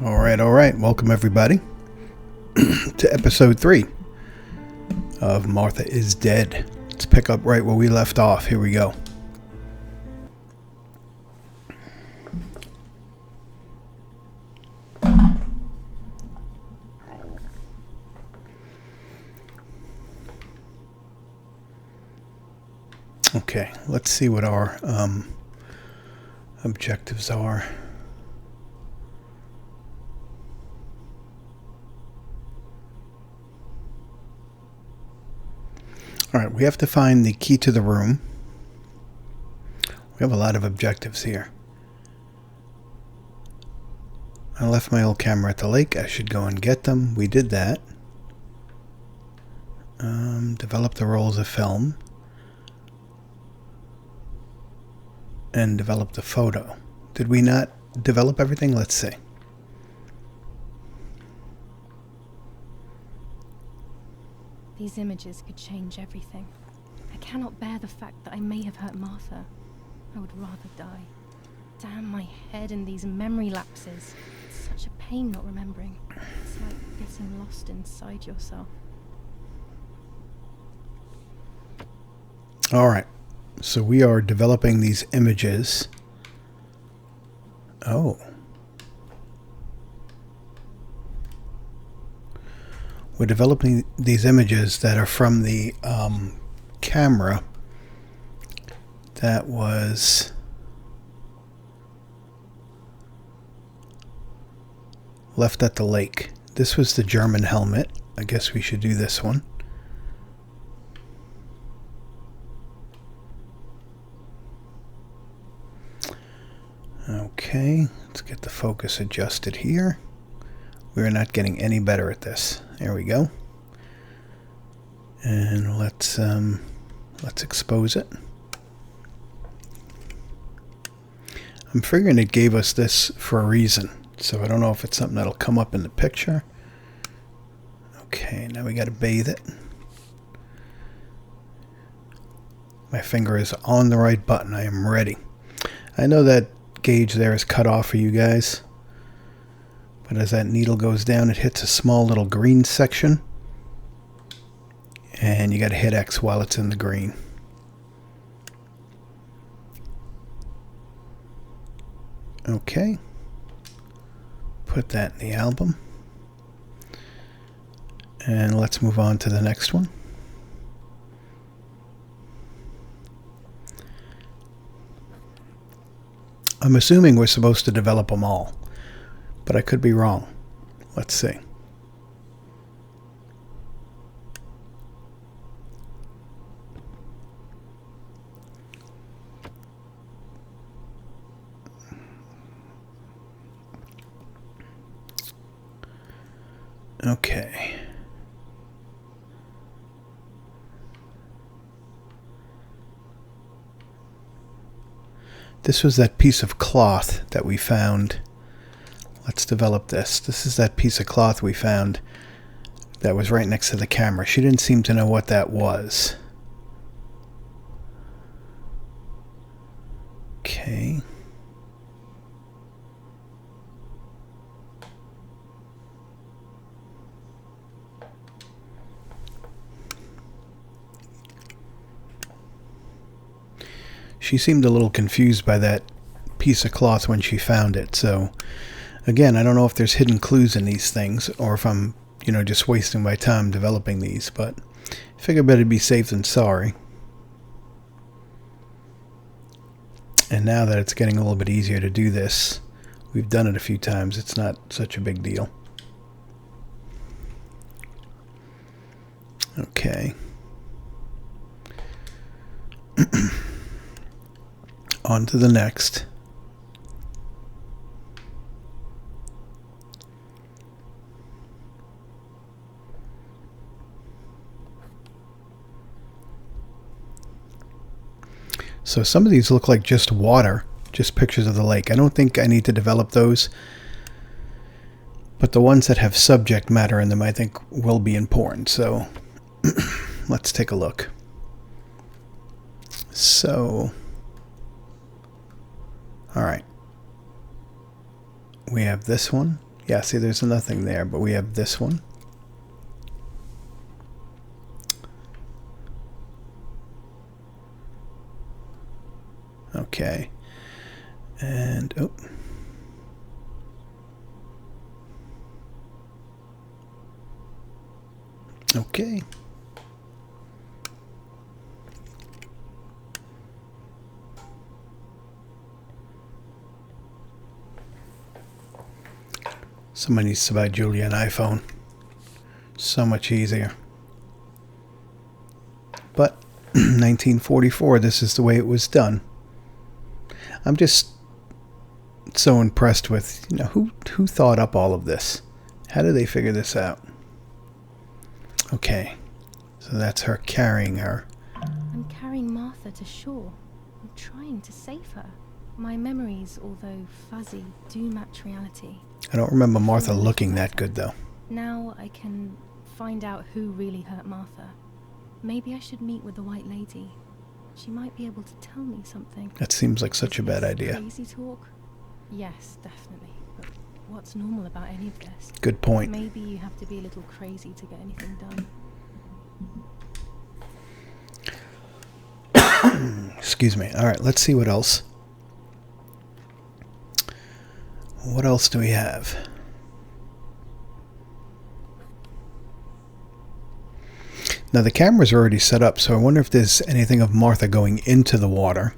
All right. Welcome everybody to episode 3 of Martha is Dead. Let's pick up right where we left off. Here we go. Okay, let's see what our objectives are. Alright, we have to find the key to the room. We have a lot of objectives here. I left my old camera at the lake. I should go and get them. We did that. Develop the rolls of film. And develop the photo. Did we not develop everything? Let's see. These images could change everything. I cannot bear the fact that I may have hurt Martha. I would rather die. Damn my head and these memory lapses. It's such a pain not remembering. It's like getting lost inside yourself. Alright. So we are developing these images. Oh. We're developing these images that are from the camera that was left at the lake. This was the German helmet. I guess we should do this one. Okay, let's get the focus adjusted here. We're not getting any better at this. There we go. And let's expose it. I'm figuring it gave us this for a reason, so I don't know if it's something that'll come up in the picture. Okay, now we got to bathe it. My finger is on the right button. I am ready. I know that gauge there is cut off for you guys, but as that needle goes down, it hits a small little green section, and you got to hit X while it's in the green. Okay, put that in the album, and let's move on to the next one. I'm assuming we're supposed to develop them all, but I could be wrong. Let's see. Okay. This was that piece of cloth that we found. Let's develop this. This is that piece of cloth we found that was right next to the camera. She didn't seem to know what that was. Okay. She seemed a little confused by that piece of cloth when she found it, so again, I don't know if there's hidden clues in these things or if I'm, just wasting my time developing these, but I figure better be safe than sorry. And now that it's getting a little bit easier to do this, we've done it a few times, it's not such a big deal. Okay. On to the next. So some of these look like just water, just pictures of the lake. I don't think I need to develop those, but the ones that have subject matter in them I think will be important. So let's take a look. So all right, we have this one. Yeah, see, there's nothing there, but we have this one. Okay. And, oh. Okay. Somebody needs to buy Julia an iPhone. So much easier. But 1944, this is the way it was done. I'm just so impressed with, you know, who thought up all of this? How did they figure this out? Okay, so that's her carrying her. I'm carrying Martha to shore. I'm trying to save her. My memories, although fuzzy, do match reality. I don't remember Martha looking that good, though. Now I can find out who really hurt Martha. Maybe I should meet with the White Lady. She might be able to tell me something. That seems like such a bad idea. Crazy talk? Yes, definitely. But what's normal about any of this? Good point. Maybe you have to be a little crazy to get anything done. Excuse me. All right, let's see what else. What else do we have? Now the cameras are already set up, so I wonder if there's anything of Martha going into the water.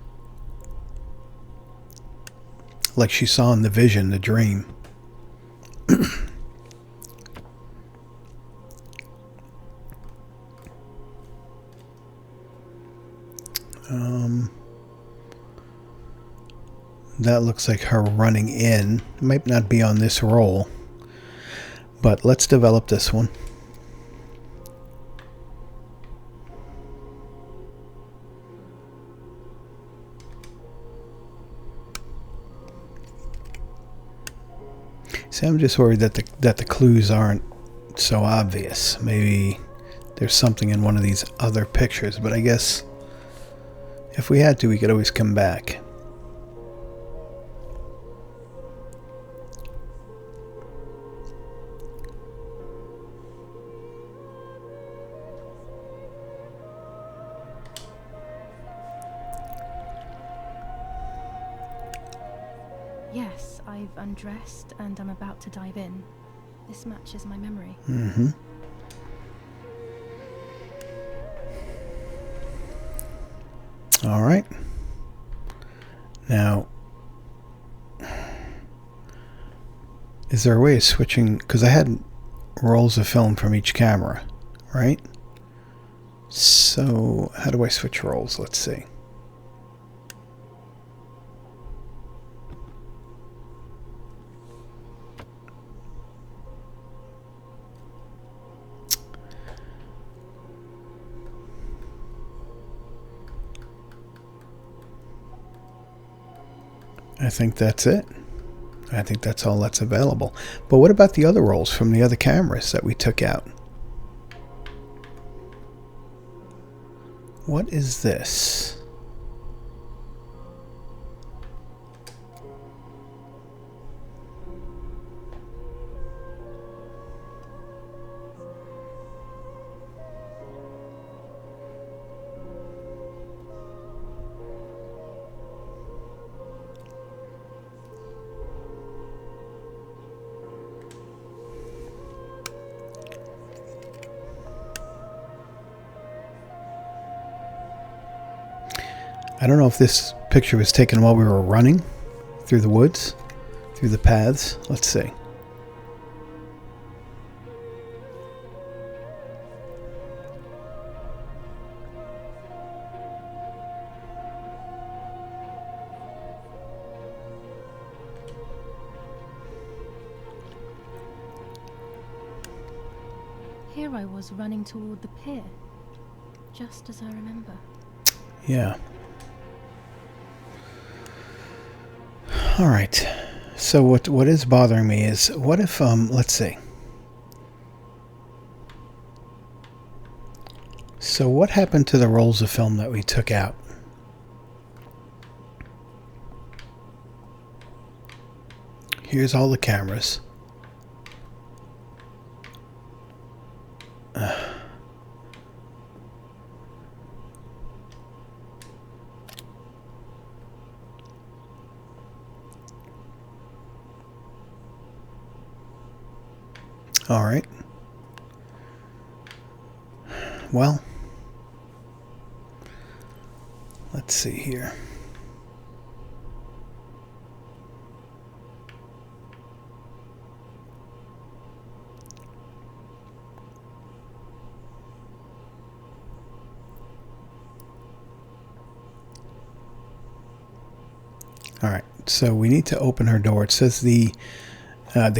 Like she saw in the vision, the dream. That looks like her running in. It might not be on this roll, but let's develop this one. See, I'm just worried that the clues aren't so obvious. Maybe there's something in one of these other pictures, but I guess if we had to, we could always come back. Yes, I've undressed and I'm about to dive in. This matches my memory. Mm-hmm. All right. Now, is there a way of switching? Because I had rolls of film from each camera, right? So how do I switch rolls? Let's see. I think that's it. I think that's all that's available. But what about the other rolls from the other cameras that we took out? What is this? I don't know if this picture was taken while we were running through the woods, through the paths. Let's see. Here I was running toward the pier, just as I remember. Yeah. All right. So what is bothering me is, what if let's see. So what happened to the rolls of film that we took out? Here's all the cameras. Alright. Well, let's see here. Alright, so we need to open her door. It says the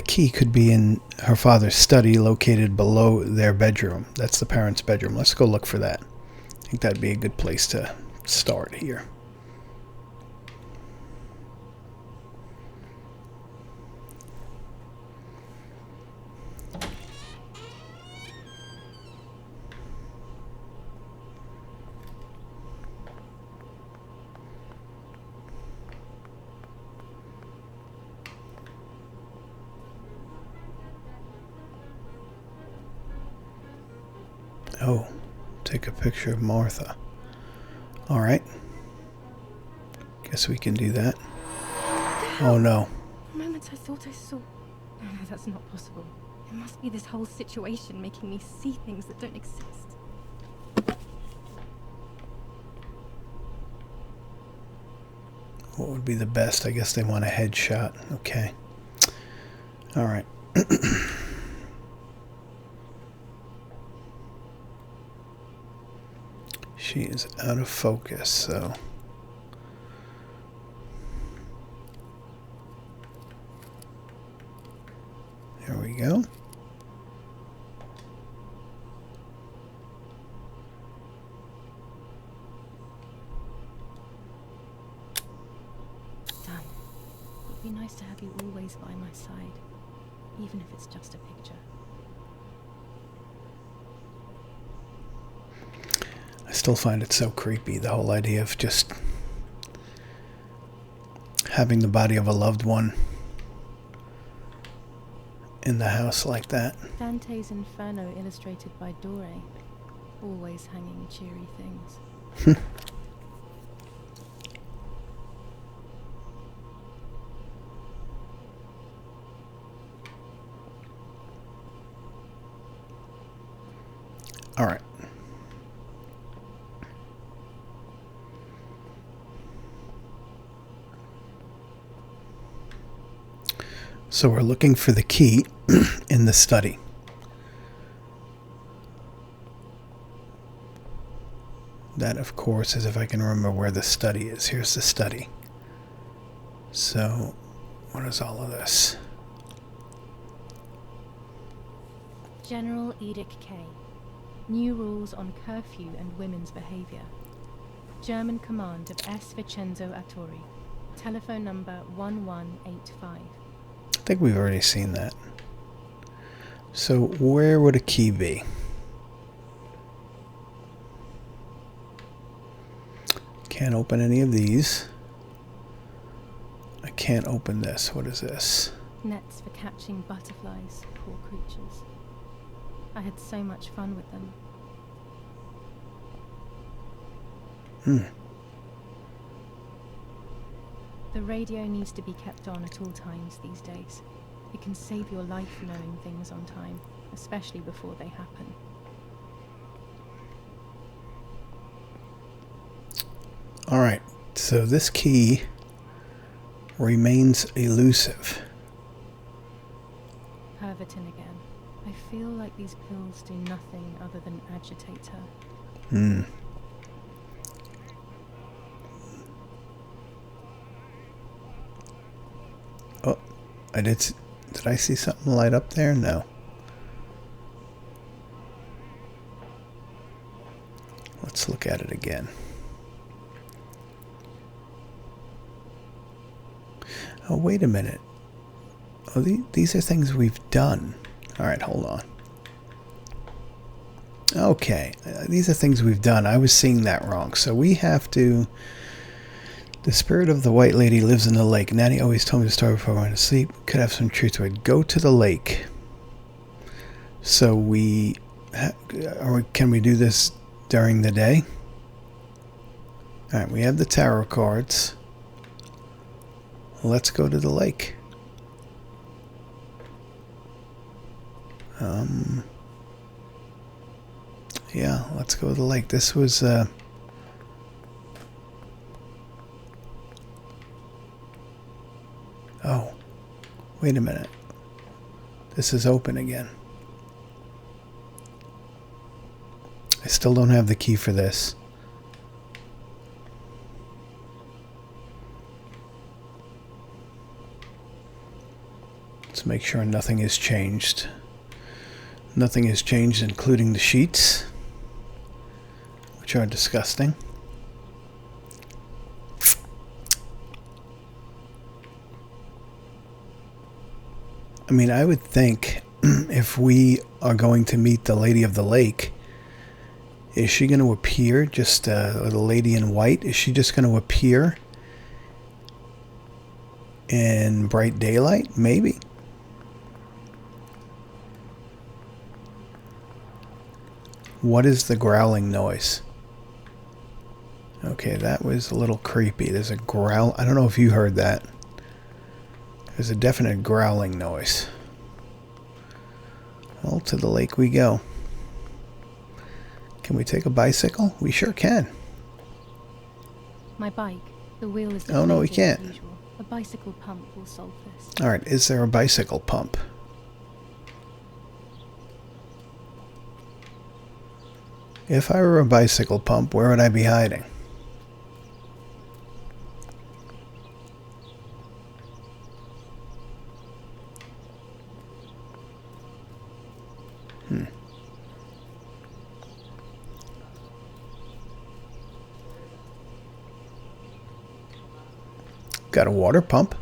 key could be in her father's study located below their bedroom. That's the parents' bedroom. Let's go look for that. I think that'd be a good place to start here. Oh, take a picture of Martha. Alright. Guess we can do that. Oh no. For a moment I thought I saw... Oh, no, that's not possible. It must be this whole situation making me see things that don't exist. What would be the best? I guess they want a headshot. Okay. Alright. She is out of focus, so... There we go. Done. It would be nice to have you always by my side, even if it's just a picture. I still find it so creepy, the whole idea of just having the body of a loved one in the house like that. Dante's Inferno illustrated by Dore. Always hanging cheery things. All right. So we're looking for the key in the study. That, of course, is if I can remember where the study is. Here's the study. So, what is all of this? General Edict K. New rules on curfew and women's behavior. German command of S. Vincenzo Attori. Telephone number 1185. I think we've already seen that. So where would a key be? Can't open any of these. I can't open this. What is this? Nets for catching butterflies, poor creatures. I had so much fun with them. The radio needs to be kept on at all times these days. It can save your life knowing things on time, especially before they happen. Alright, so this key remains elusive. Herverton again. I feel like these pills do nothing other than agitate her. Oh, did I see something light up there? No. Let's look at it again. Oh, wait a minute. Oh, these are things we've done. All right, hold on. Okay, these are things we've done. I was seeing that wrong. So we have to... The spirit of the white lady lives in the lake. Nanny always told me the story before I went to sleep. Could have some truth to it. Go to the lake. So can we do this during the day? All right, we have the tarot cards. Let's go to the lake. Yeah, let's go to the lake. This was, oh, wait a minute. This is open again. I still don't have the key for this. Let's make sure nothing has changed. Nothing has changed, including the sheets, which are disgusting. I mean, I would think if we are going to meet the Lady of the Lake, is she going to appear, just the lady in white, is she just going to appear in bright daylight? Maybe. What is the growling noise? Okay, that was a little creepy. There's a growl. I don't know if you heard that. There's a definite growling noise. Well, to the lake we go. Can we take a bicycle? We sure can. My bike. The wheel is Oh, no, we deflated as can't. usual. A bicycle pump will solve this. Alright, is there a bicycle pump? If I were a bicycle pump, where would I be hiding? Got a water pump.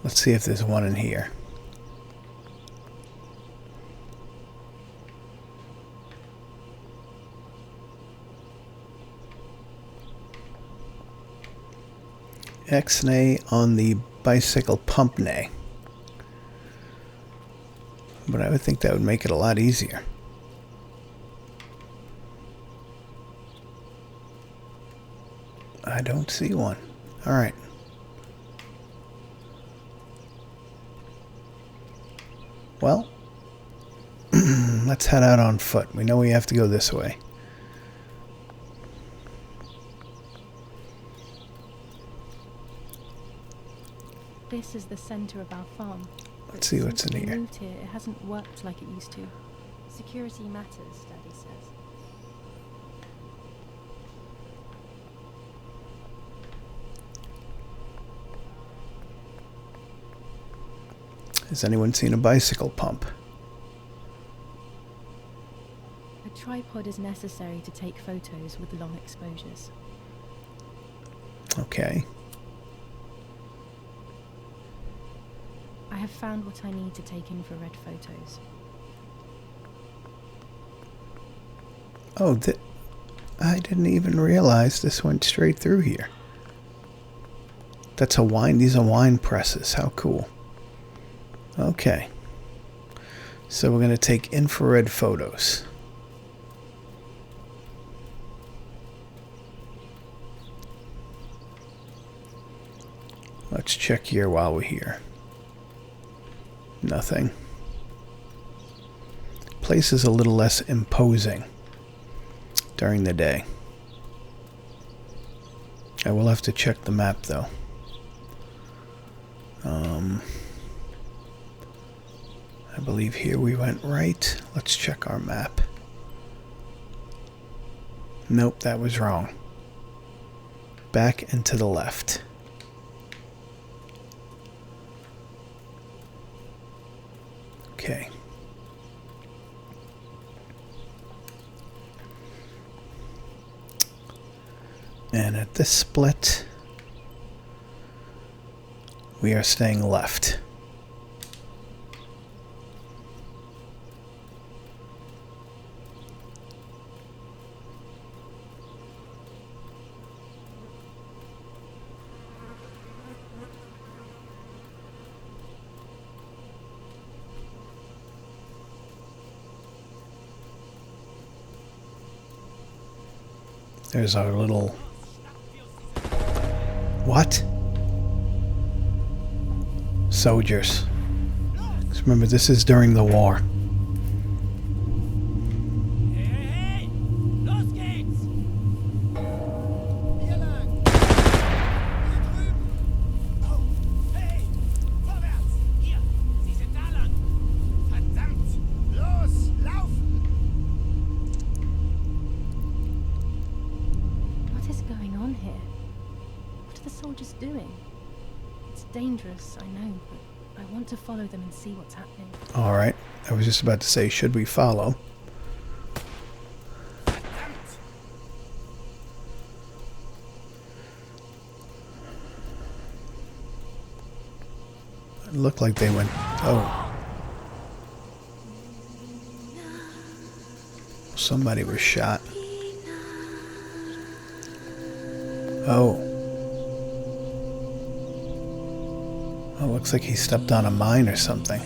Let's see if there's one in here. X-nay on the bicycle pump nay. But I would think that would make it a lot easier. I don't see one. Alright. Well, let's head out on foot. We know we have to go this way. This is the center of our farm. Let's see what's in Since we here. moved here, it hasn't worked like it used to. Security matters, Daddy says. Has anyone seen a bicycle pump? A tripod is necessary to take photos with long exposures. Okay. I have found what I need to take infrared photos. Oh, I didn't even realize this went straight through here. That's a wine. These are wine presses. How cool. Okay. So we're going to take infrared photos. Let's check here while we're here. Nothing. Place is a little less imposing during the day. I will have to check the map though. I believe here we went right. Let's check our map. Nope, that was wrong. Back and to the left. Okay. And at this split, we are staying left. There's our little... What? soldiers. 'Cause remember, this is during the war. Dangerous, I know, but I want to follow them and see what's happening. Alright, I was just about to say, should we follow? It looked like they went... Oh. Somebody was shot. Oh. Oh, looks like he stepped on a mine or something.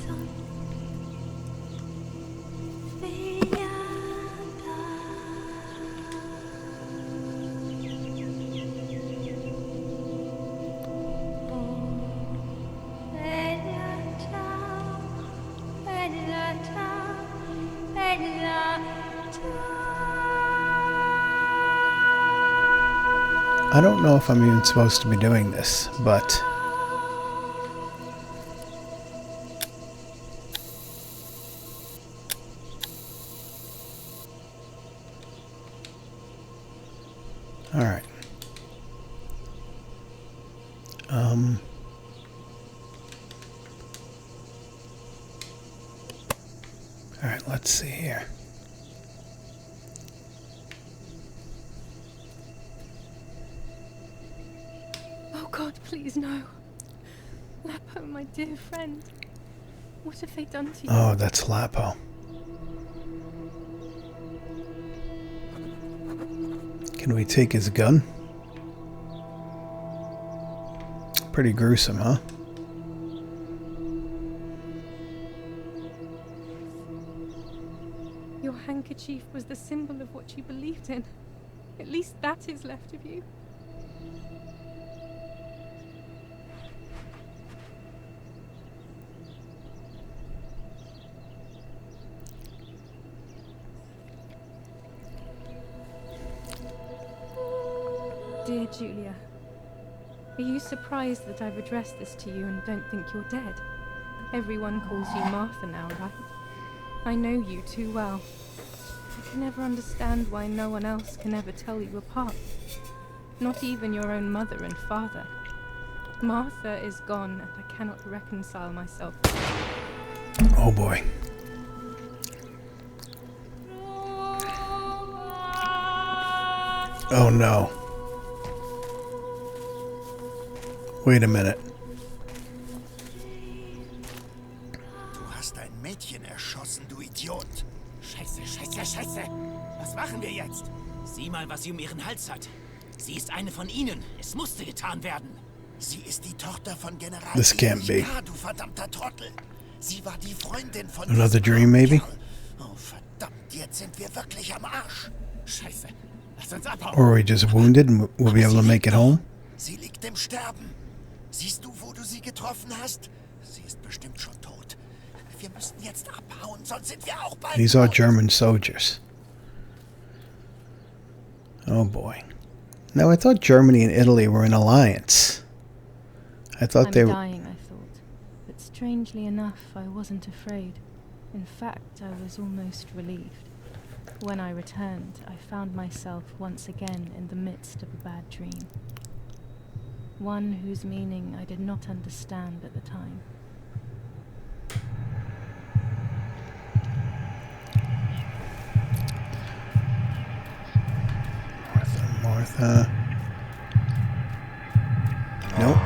I don't know if I'm even supposed to be doing this, but... Alright. Alright, let's see here. Oh God, please no. Lapo, my dear friend. What have they done to you? Oh, that's Lapo. Can we take his gun? Pretty gruesome, huh? Your handkerchief was the symbol of what you believed in. At least that is left of you. Dear Julia, are you surprised that I've addressed this to you and don't think you're dead? Everyone calls you Martha now, right? I know you too well. I can never understand why no one else can ever tell you apart. Not even your own mother and father. Martha is gone, and I cannot reconcile myself. Oh boy. Oh no. Wait a minute. Du hast ein Mädchen erschossen, du Idiot. Scheiße, scheiße, scheiße. Was machen wir jetzt? Sieh mal, was sie um ihren Hals hat. Sie ist eine von ihnen. Es musste getan werden. Sie ist die Tochter von General This can't be. du verdammter Trottel. Sie war die Freundin von Another diesem dream, maybe? Kerl. Oh, verdammt, jetzt sind wir wirklich am Arsch. Scheiße. Lass uns abhauen. Or are we just wounded and we'll be able to make it home? Sie liegt im Sterben. Siehst du, wo du sie getroffen hast? Sie ist bestimmt schon tot. Wir müssen jetzt abhauen, sonst sind wir auch bald These are tot. German soldiers. Oh boy. Now I thought Germany and Italy were in alliance. I thought they I'm were... dying, I thought. But strangely enough, I wasn't afraid. In fact, I was almost relieved. When I returned, I found myself once again in the midst of a bad dream. One whose meaning I did not understand at the time. Martha. Nope.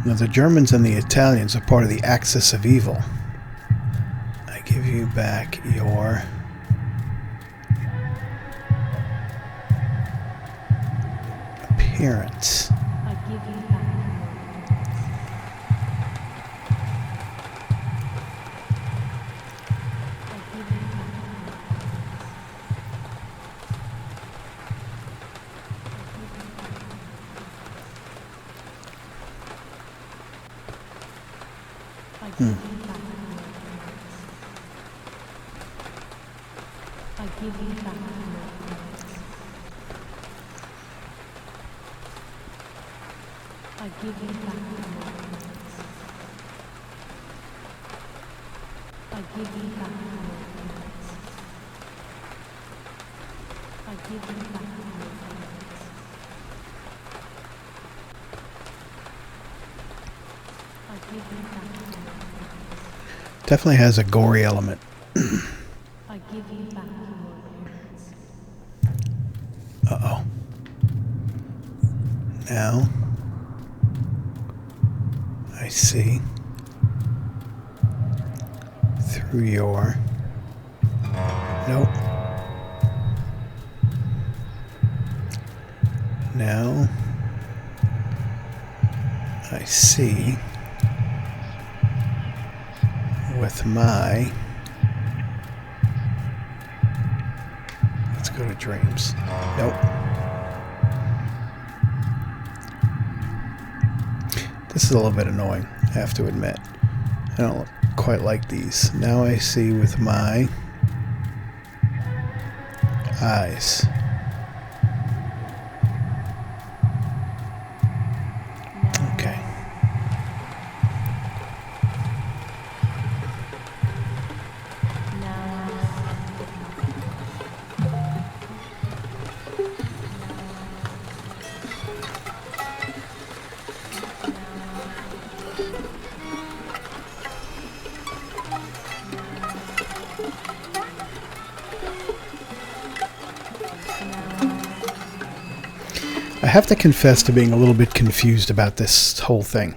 Now the Germans and the Italians are part of the Axis of Evil. I give you back your... appearance. I give you back. I give you back. I give you give you back your words. I give you back your words. I give you back your words. I give you back your words. I give you back your words. I give you back your words. Definitely has a gory element. I give you back your words. Uh-oh. Now, I see through your... Nope. Now, I see with my... Let's go to dreams. Nope. This is a little bit annoying, I have to admit. I don't quite like these. Now I see with my eyes. Okay. I have to confess to being a little bit confused about this whole thing.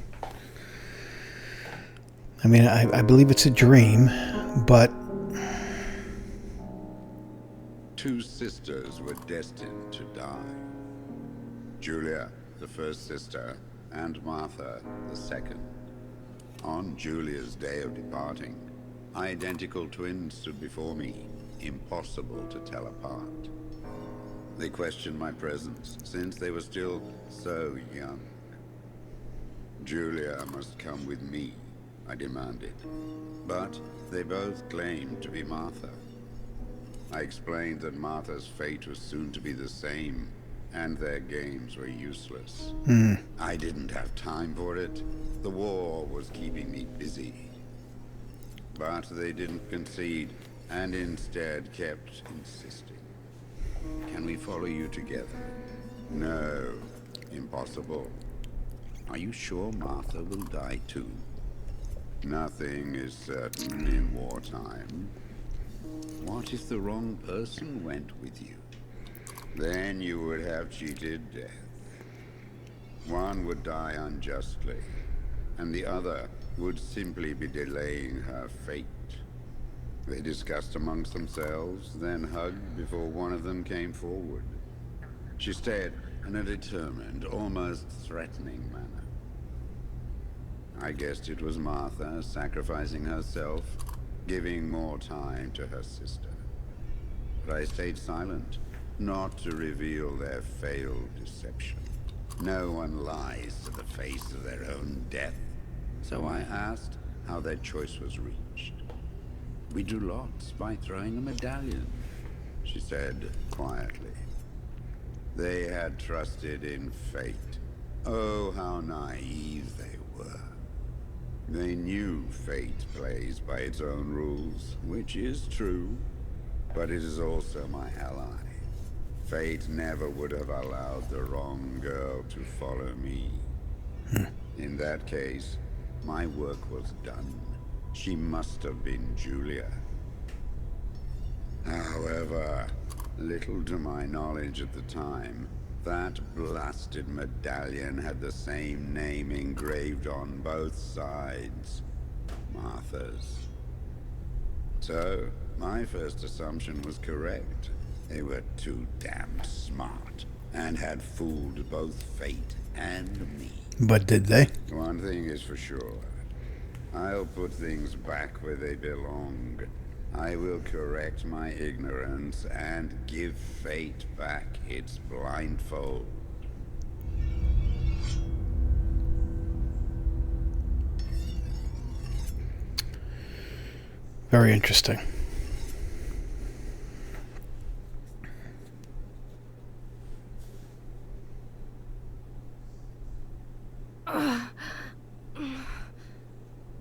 I mean, I believe it's a dream, but... Two sisters were destined to die. Julia, the first sister, and Martha, the second. On Julia's day of departing, identical twins stood before me, impossible to tell apart. They questioned my presence, since they were still so young. Julia must come with me, I demanded. But they both claimed to be Martha. I explained that Martha's fate was soon to be the same, and their games were useless. I didn't have time for it. The war was keeping me busy. But they didn't concede, and instead kept insisting. Can we follow you together? No, impossible. Are you sure Martha will die too? Nothing is certain in wartime. What if the wrong person went with you? Then you would have cheated death. One would die unjustly, and the other would simply be delaying her fate. They discussed amongst themselves, then hugged before one of them came forward. She stared in a determined, almost threatening manner. I guessed it was Martha sacrificing herself, giving more time to her sister. But I stayed silent, not to reveal their failed deception. No one lies to the face of their own death. So I asked how their choice was reached. We drew lots by throwing a medallion, she said quietly. They had trusted in fate. Oh, how naive they were. They knew fate plays by its own rules, which is true, but it is also my ally. Fate never would have allowed the wrong girl to follow me. In that case, my work was done. She must have been Julia. However, little to my knowledge at the time, that blasted medallion had the same name engraved on both sides. Martha's. So, my first assumption was correct. They were too damn smart, and had fooled both fate and me. But did they? One thing is for sure. I'll put things back where they belong. I will correct my ignorance and give fate back its blindfold. Very interesting.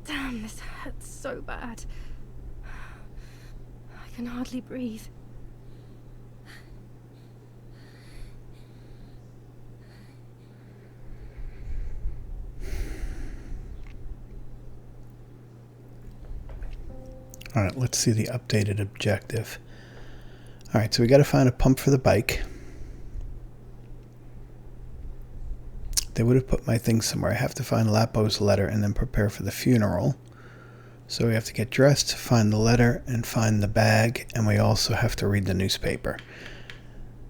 Damn, this hurts so bad. I can hardly breathe. Alright, let's see the updated objective. Alright, so we got to find a pump for the bike. They would have put my things somewhere. I have to find Lapo's letter and then prepare for the funeral. So we have to get dressed, find the letter, and find the bag, and we also have to read the newspaper.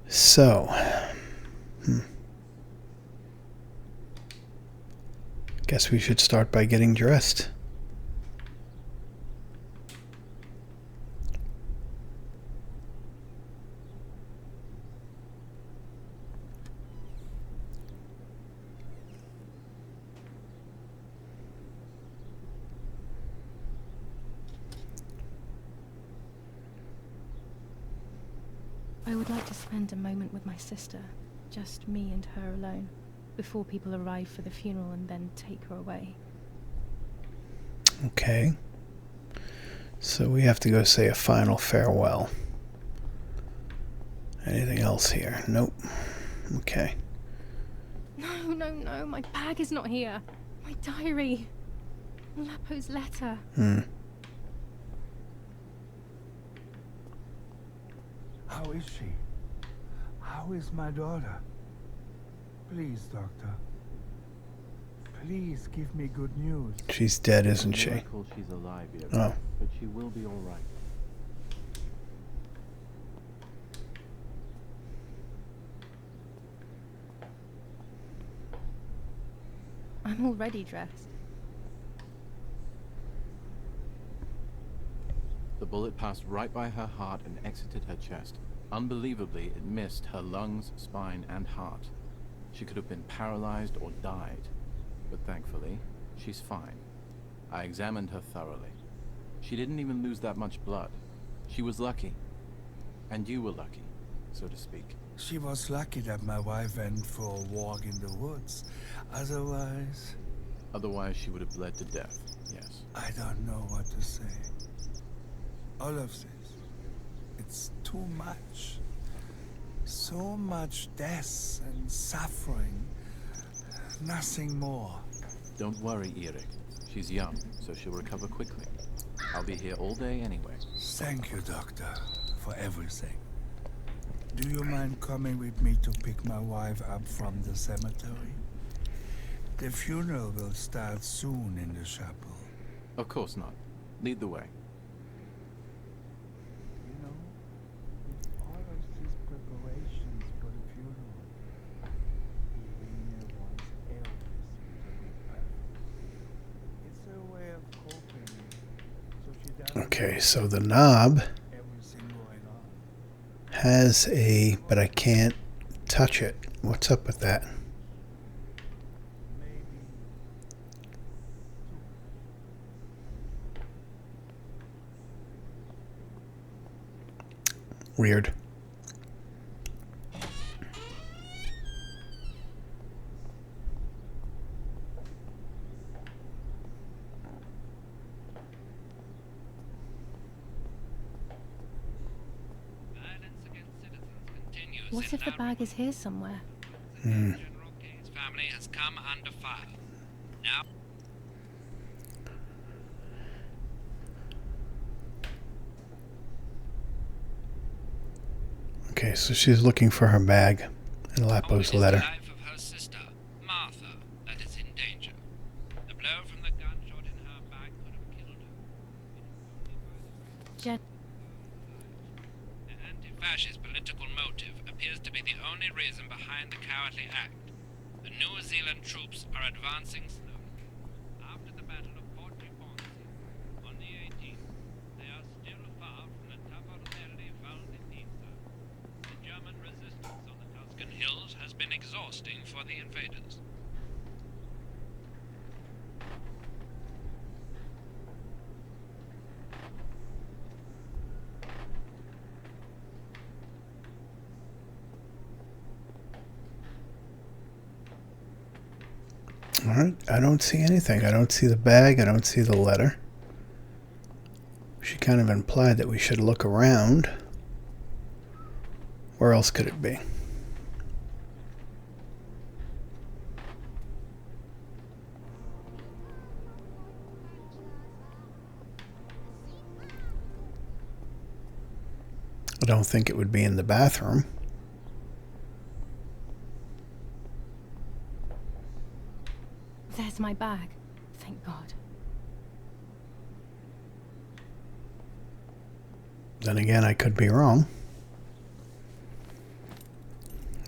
So, guess we should start by getting dressed. I would like to spend a moment with my sister, just me and her alone, before people arrive for the funeral and then take her away. Okay. So we have to go say a final farewell. Anything else here? Nope. Okay. No, my bag is not here. My diary. Lapo's letter. How is she? How is my daughter? Please, doctor. Please give me good news. She's dead, isn't she? Miracle she's alive yet, Oh. but she will be all right. I'm already dressed. The bullet passed right by her heart and exited her chest. Unbelievably, it missed her lungs, spine, and heart. She could have been paralyzed or died, but thankfully, she's fine. I examined her thoroughly. She didn't even lose that much blood. She was lucky. And you were lucky, so to speak. She was lucky that my wife went for a walk in the woods. Otherwise, Otherwise, she would have bled to death, yes. I don't know what to say. All of this, it's too much. So much death and suffering. Nothing more. Don't worry, Erik. She's young, so she'll recover quickly. I'll be here all day anyway. Thank you, doctor, for everything. Do you mind coming with me to pick my wife up from the cemetery? The funeral will start soon in the chapel. Of course not. Lead the way. You know, with all of these preparations for the funeral, Irina wants everything to be perfect. It's a way of coping, so she doesn't Okay, so the knob everything going on. has a, but I can't touch it. What's up with that? Maybe Weird. What if the bag is here somewhere? Hmm. General K's family has come under fire. Now, Okay, so she's looking for her bag and it Lapo's is the letter. life of her sister, Martha, that is in danger. The blow from the gunshot in her back could have killed her. Jen, The anti-fascist political motive appears to be the only reason behind the cowardly act. The New Zealand troops are advancing slowly. After the Battle of Port Ponce on the 18th, they are still far from the Tavarelli found in Nizza. The German resistance on the Tuscan hills has been exhausting for the invaders. Alright, I don't see anything. I don't see the bag. I don't see the letter. She kind of implied that we should look around. Where else could it be? I don't think it would be in the bathroom. There's my bag. Thank God. Then again, I could be wrong.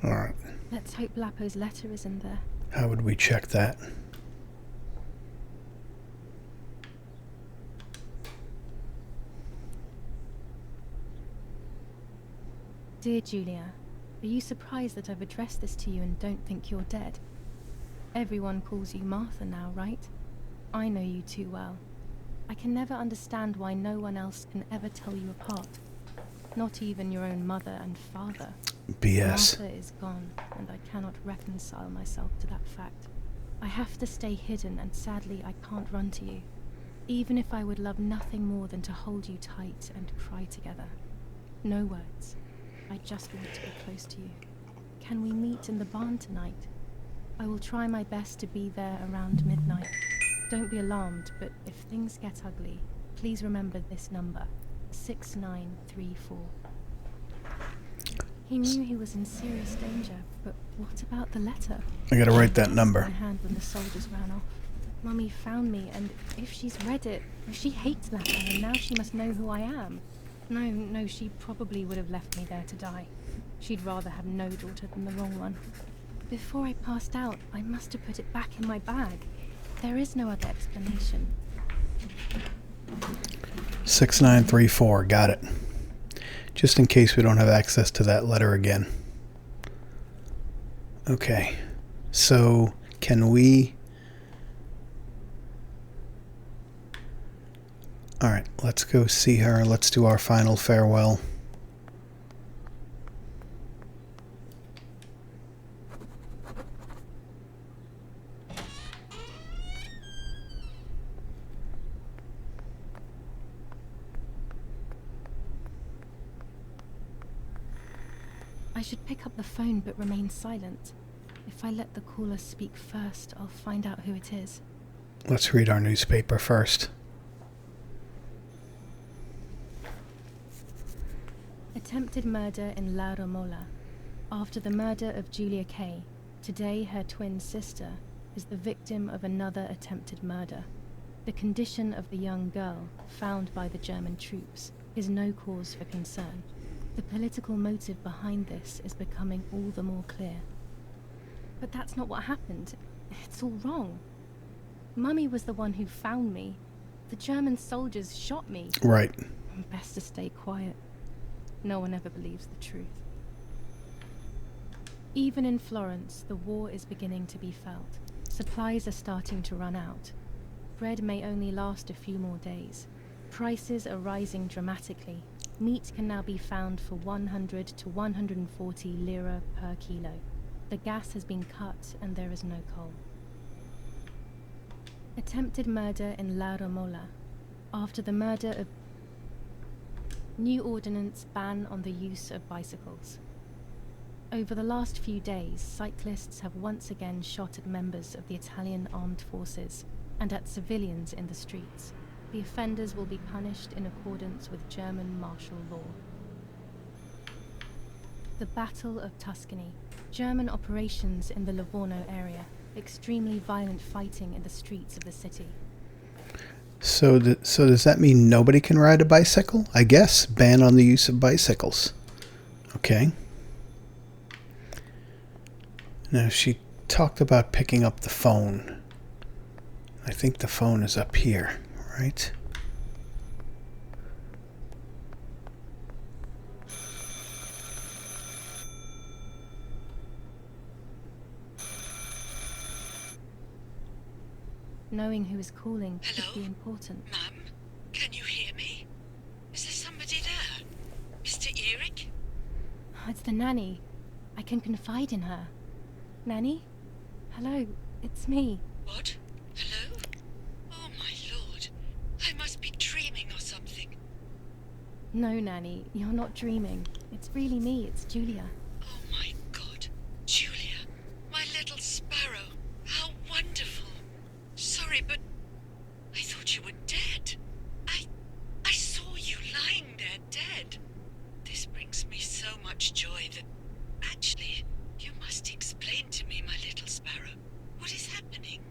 Alright. Let's hope Lapo's letter is in there. How would we check that? Dear Julia, are you surprised that I've addressed this to you and don't think you're dead? Everyone calls you Martha now, right? I know you too well. I can never understand why no one else can ever tell you apart. Not even your own mother and father. BS. Martha is gone, and I cannot reconcile myself to that fact. I have to stay hidden, and sadly I can't run to you. Even if I would love nothing more than to hold you tight and cry together. No words. I just want to be close to you. Can we meet in the barn tonight? I will try my best to be there around midnight. Don't be alarmed, but if things get ugly, please remember this number, 6934. He knew he was in serious danger, but what about the letter? I gotta write that My number. hand when the soldiers ran off. Mummy found me, and if she's read it, she hates Lapo, and now she must know who I am. No, she probably would have left me there to die. She'd rather have no daughter than the wrong one. Before I passed out, I must have put it back in my bag. There is no other explanation. 6934, got it. Just in case we don't have access to that letter again. Okay, so can we... Alright, let's go see her. Let's do our final farewell. I should pick up the phone but remain silent. If I let the caller speak first, I'll find out who it is. Let's read our newspaper first. Attempted murder in La Romola. After the murder of Julia Kay, today her twin sister is the victim of another attempted murder. The condition of the young girl, found by the German troops, is no cause for concern. The political motive behind this is becoming all the more clear. But that's not what happened. It's all wrong. Mummy was the one who found me. The German soldiers shot me. Right. Best to stay quiet. No one ever believes the truth. Even in Florence, the war is beginning to be felt. Supplies are starting to run out. Bread may only last a few more days. Prices are rising dramatically. Meat can now be found for 100 to 140 lira per kilo. The gas has been cut and there is no coal. Attempted murder in La Romola. After the murder of... New ordinance ban on the use of bicycles. Over the last few days, cyclists have once again shot at members of the Italian armed forces and at civilians in the streets. The offenders will be punished in accordance with German martial law. The Battle of Tuscany. German operations in the Livorno area. Extremely violent fighting in the streets of the city. So does that mean nobody can ride a bicycle? I guess. Ban on the use of bicycles. Okay. Now, she talked about picking up the phone. I think the phone is up here, right? Knowing who is calling Hello? could be important. Mum, can you hear me? Is there somebody there? Mr. Eric? It's the nanny. I can confide in her. Nanny? Hello, it's me. What? Hello? Oh my lord. I must be dreaming or something. No, Nanny, you're not dreaming. It's really me, it's Julia. Oh my god. Julia. My little sparrow. How wonderful. Sorry, but I thought you were dead. I saw you lying there dead. This brings me so much joy that... Actually, you must explain to me, my little sparrow. What is happening?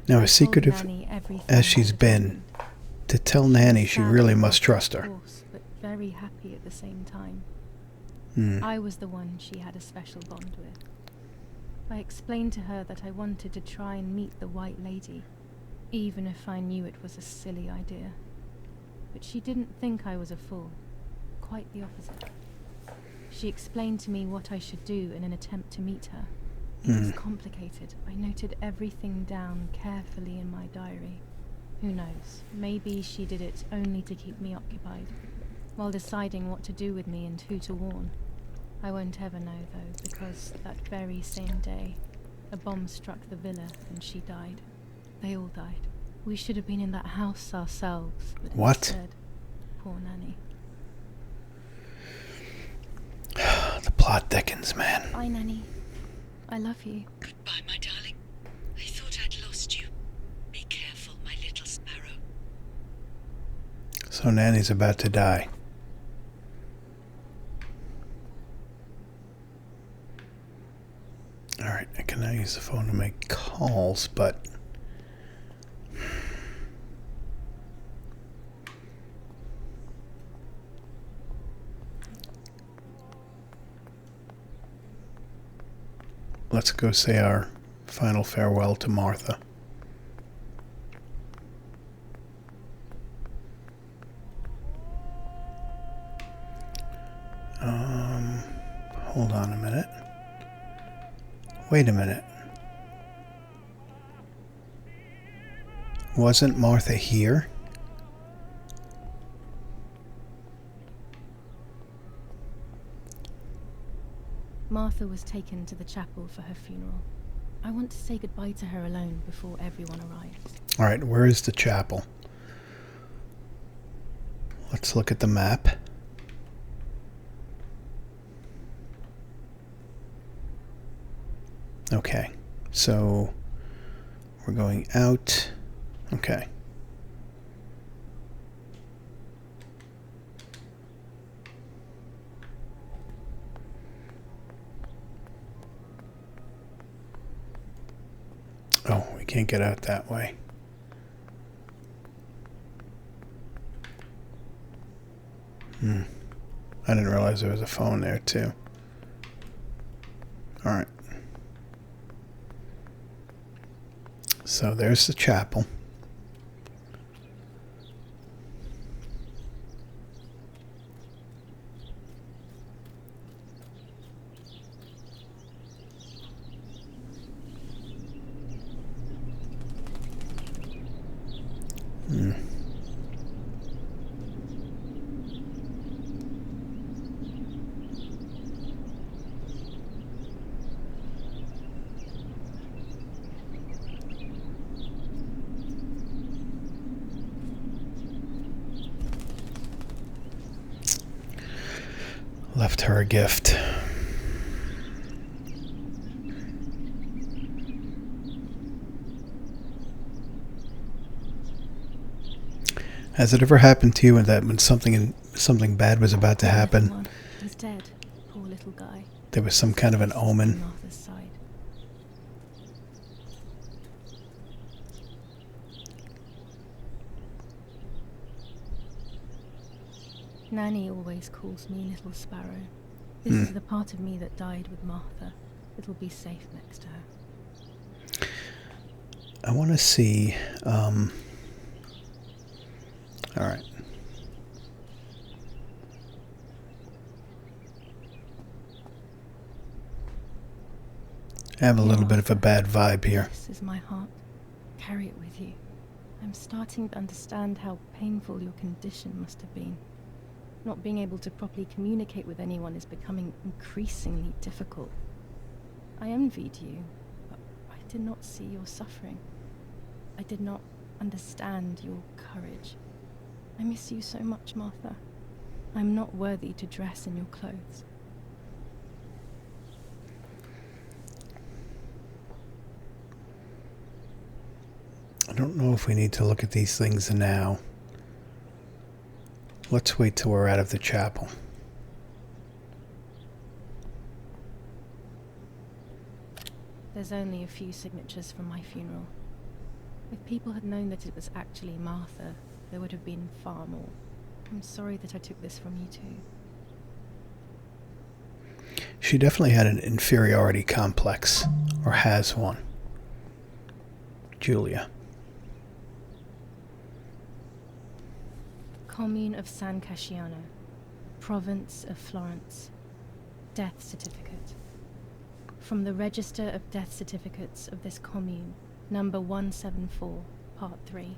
Now, I as told secretive Nanny everything as she's that been, happened. to tell Nanny she Sad, really of must trust her. course, but very happy at the same time. Hmm. I was the one she had a special bond with. I explained to her that I wanted to try and meet the White Lady, even if I knew it was a silly idea. But she didn't think I was a fool. Quite the opposite. She explained to me what I should do in an attempt to meet her. It was complicated. I noted everything down carefully in my diary. Who knows? Maybe she did it only to keep me occupied, while deciding what to do with me and who to warn. I won't ever know, though, because that very same day, a bomb struck the villa and she died. They all died. We should have been in that house ourselves, but What? instead, poor Nanny. The plot thickens, man. Bye, Nanny. I love you. Goodbye, my darling. I thought I'd lost you. Be careful, my little sparrow. So Nanny's about to die. Alright, I can now use the phone to make calls, but... let's go say our final farewell to Martha. Hold on a minute. Wait a minute. Wasn't Martha here? Martha was taken to the chapel for her funeral. I want to say goodbye to her alone before everyone arrives. Alright, where is the chapel? Let's look at the map. Okay, so we're going out. Okay. Oh, we can't get out that way. I didn't realize there was a phone there too. Alright. So there's the chapel. Left her a gift. Has it ever happened to you that when something bad was about to happen, He's dead. Poor little guy. there was some kind of an omen? Martha's side. Nanny always calls me Little Sparrow. This is the part of me that died with Martha. It'll be safe next to her. I want to see. All right. I have a little bit of a bad vibe here. This is my heart. Carry it with you. I'm starting to understand how painful your condition must have been. Not being able to properly communicate with anyone is becoming increasingly difficult. I envied you, but I did not see your suffering. I did not understand your courage. I miss you so much, Martha. I'm not worthy to dress in your clothes. I don't know if we need to look at these things now. Let's wait till we're out of the chapel. There's only a few signatures from my funeral. If people had known that it was actually Martha, there would have been far more. I'm sorry that I took this from you too. She definitely had an inferiority complex, or has one. Julia. Commune of San Casciano, Province of Florence. Death certificate. From the Register of Death Certificates of this commune, number 174, part 3.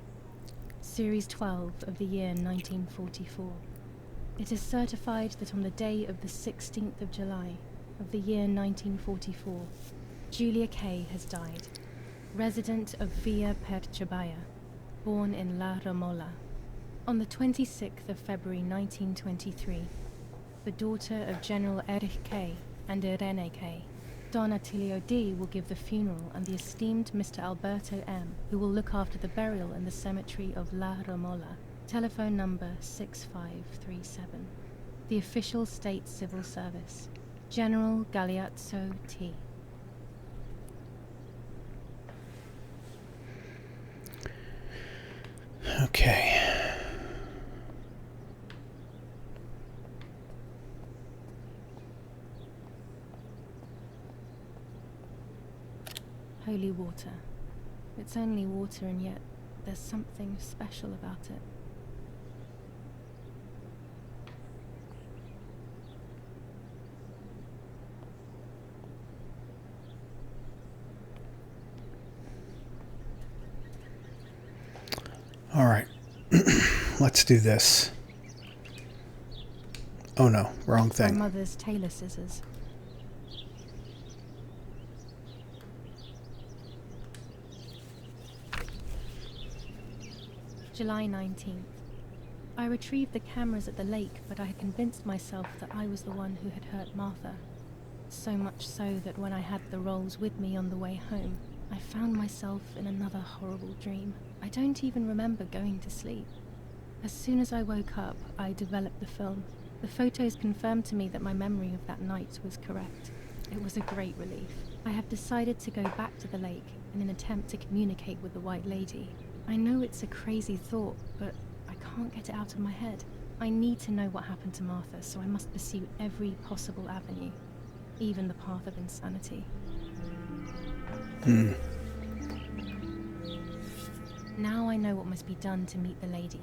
Series 12 of the year 1944. It is certified that on the day of the 16th of July of the year 1944, Julia Kay has died, resident of Villa Perchabaya, born in La Romola. On the 26th of February 1923, the daughter of General Erich Kay and Irene Kay, Don Attilio D. will give the funeral, and the esteemed Mr. Alberto M., who will look after the burial in the cemetery of La Romola. Telephone number 6537. The official state civil service. General Galeazzo T. Okay. Holy water. It's only water, and yet there's something special about it. All right. Let's do this. Oh no, wrong My thing. mother's tailor scissors. July 19th. I retrieved the cameras at the lake, but I had convinced myself that I was the one who had hurt Martha. So much so that when I had the rolls with me on the way home, I found myself in another horrible dream. I don't even remember going to sleep. As soon as I woke up, I developed the film. The photos confirmed to me that my memory of that night was correct. It was a great relief. I have decided to go back to the lake in an attempt to communicate with the White Lady. I know it's a crazy thought, but I can't get it out of my head. I need to know what happened to Martha, so I must pursue every possible avenue, even the path of insanity. Now I know what must be done to meet the lady.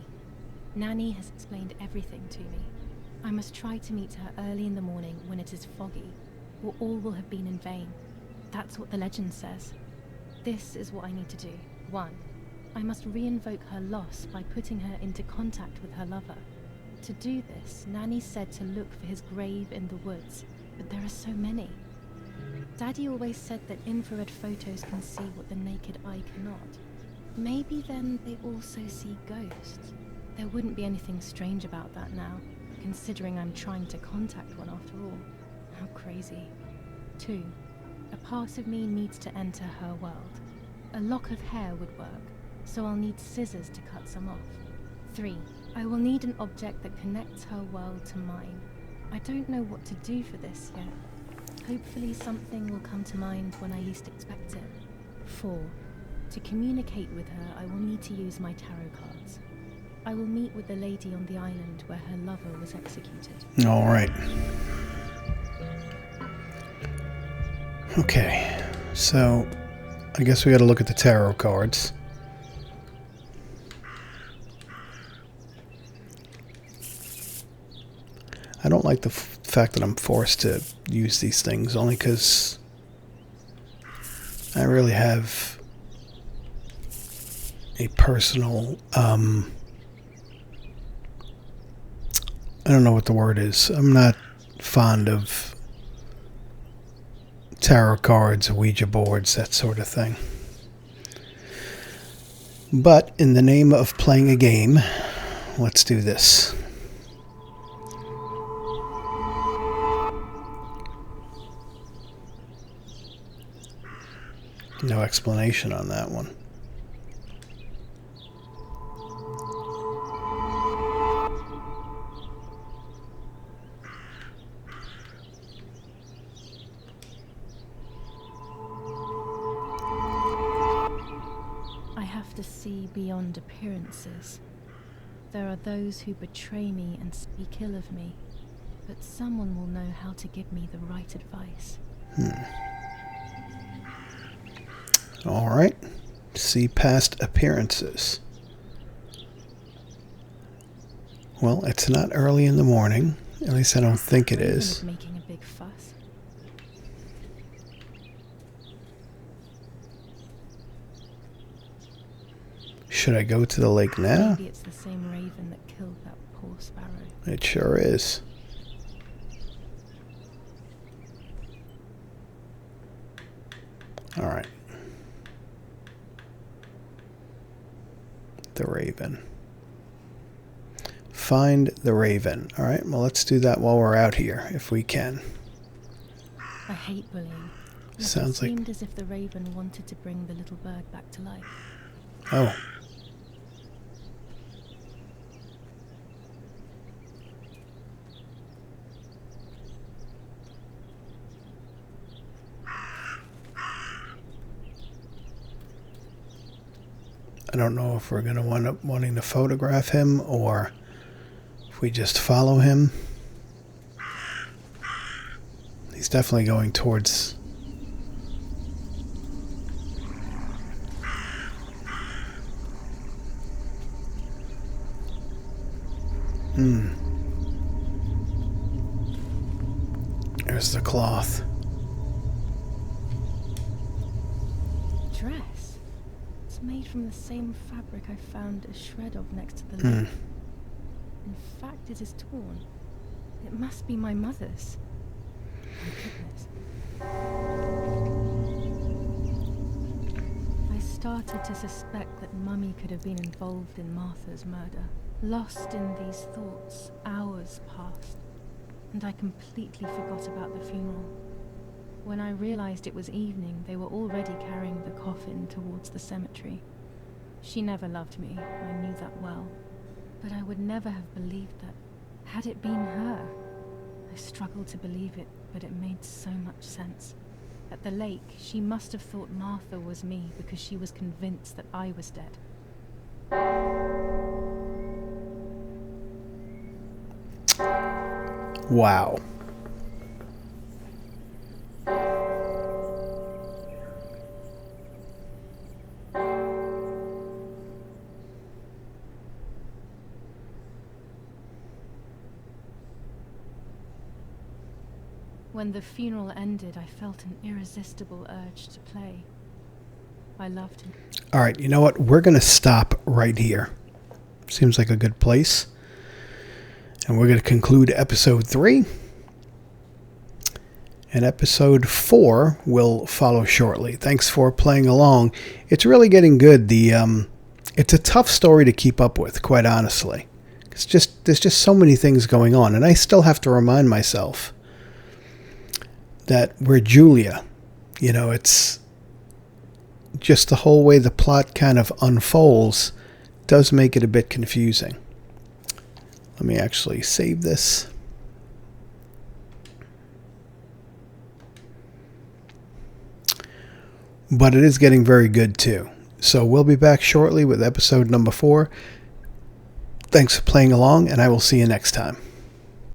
Nanny has explained everything to me. I must try to meet her early in the morning when it is foggy, or all will have been in vain. That's what the legend says. This is what I need to do. 1. I must re-invoke her loss by putting her into contact with her lover. To do this, Nanny said to look for his grave in the woods, but there are so many. Daddy always said that infrared photos can see what the naked eye cannot. Maybe then they also see ghosts. There wouldn't be anything strange about that now, considering I'm trying to contact one after all. How crazy. 2. A part of me needs to enter her world. A lock of hair would work, so I'll need scissors to cut some off. 3. I will need an object that connects her world to mine. I don't know what to do for this yet. Hopefully something will come to mind when I least expect it. 4. To communicate with her, I will need to use my tarot cards. I will meet with the lady on the island where her lover was executed. All right. Okay, so I guess we got to look at the tarot cards. I don't like the fact that I'm forced to use these things, only because I really have a personal, I don't know what the word is. I'm not fond of tarot cards, Ouija boards, that sort of thing. But in the name of playing a game, let's do this. No explanation on that one. I have to see beyond appearances. There are those who betray me and speak ill of me, but someone will know how to give me the right advice. All right. See past appearances. Well, it's not early in the morning. At least I don't think it is. Making a big fuss. Should I go to the lake now? Maybe it's the same raven that killed that poor sparrow. It sure is. All right. The raven. Find the raven. All right, well, let's do that while we're out here, if we can. I hate bullying. Sounds like... It seemed as if the raven wanted to bring the little bird back to life. Oh. I don't know if we're going to wind up wanting to photograph him or if we just follow him. He's definitely going towards... There's the cloth. Dress? It's made from the same fabric I found a shred of next to the lake. In fact, it is torn. It must be my mother's. My goodness. I started to suspect that Mummy could have been involved in Martha's murder. Lost in these thoughts, hours passed, and I completely forgot about the funeral. When I realized it was evening, they were already carrying the coffin towards the cemetery. She never loved me, I knew that well, but I would never have believed that. Had it been her? I struggled to believe it, but it made so much sense. At the lake, she must have thought Martha was me because she was convinced that I was dead. Wow. When the funeral ended, I felt an irresistible urge to play. I loved him. All right, you know what? We're going to stop right here. Seems like a good place. And we're going to conclude episode 3. And episode 4 will follow shortly. Thanks for playing along. It's really getting good. It's a tough story to keep up with, quite honestly. There's just so many things going on. And I still have to remind myself that we're Julia. You know, it's just the whole way the plot kind of unfolds does make it a bit confusing. Let me actually save this. But it is getting very good too. So we'll be back shortly with episode number 4. Thanks for playing along, and I will see you next time.